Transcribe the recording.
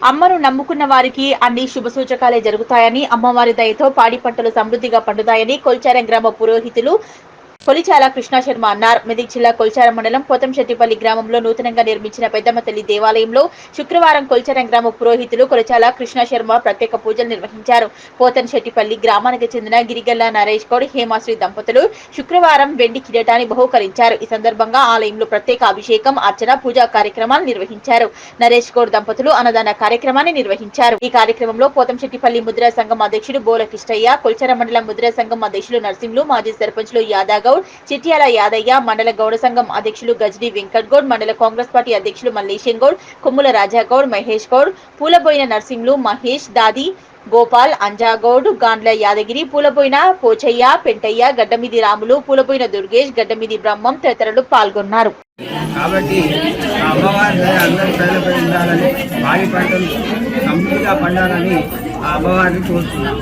అమ్మను నమ్ముకున్న వారికి అన్ని శుభసూచకాలే జరుగుతాయని, అమ్మవారి దయతో పాడి పంటలు సమృద్ధిగా పండుతాయని కొల్చారం గ్రామ పురోహితులు కొలిచాల కృష్ణ శర్మ అన్నారు. మెదక్ జిల్లా కొల్చారం మండలం పోతంశెట్టిపల్లి గ్రామంలో నూతనంగా నిర్మించిన పెద్దమ్మ తల్లి దేవాలయంలో శుక్రవారం కొల్చారం గ్రామ పురోహితులు కొలిచాల కృష్ణ శర్మ ప్రత్యేక పూజలు నిర్వహించారు. పోతంశెట్టిపల్లి గ్రామానికి చెందిన గిరిగల్ల నరేష్ గౌడ్, హేమాశ్రీ దంపతులు శుక్రవారం వెండి కిరీటాన్ని బహూకరించారు. ఈ సందర్భంగా ఆలయంలో ప్రత్యేక అభిషేకం, అర్చన, పూజా కార్యక్రమాలు నిర్వహించారు. నరేష్ గౌడ్ దంపతులు అన్నదాన కార్యక్రమాన్ని నిర్వహించారు. ఈ కార్యక్రమంలో పోతంశెట్టిపల్లి ముద్రా సంఘం అధ్యక్షుడు బోల కిష్టయ్య, కొల్చారం మండలం ముద్రా సంఘం అధ్యక్షులు నర్సింహులు, మాజీ సర్పంచ్లు యాదవ్, చిట్యాల యాదయ్య, మండల గౌడ సంఘం అధ్యక్షులు గజ్డి వెంకట్ గౌడ్, మండల కాంగ్రెస్ పార్టీ అధ్యక్షులు మల్లేశం గౌడ్, కొమ్ముల రాజాగౌడ్, మహేష్ గౌడ్, పూలబోయిన నర్సింహులు, మహేష్, దాది గోపాల్, అంజాగౌడ్, గాండ్ల యాదగిరి, పూలబోయిన పోచయ్య, పెంటయ్య, గడ్డమిది రాములు, పూలబోయిన దుర్గేష్, గడ్డమిది బ్రహ్మం తదితరులు పాల్గొన్నారు. కాబట్టి అమ్మవారి అందరి ప్రజలపై ఉండాలని, పాడి పంటలు సమృద్ధిగా పండాలని ఆ అమ్మవారిని కోరుతున్నాం.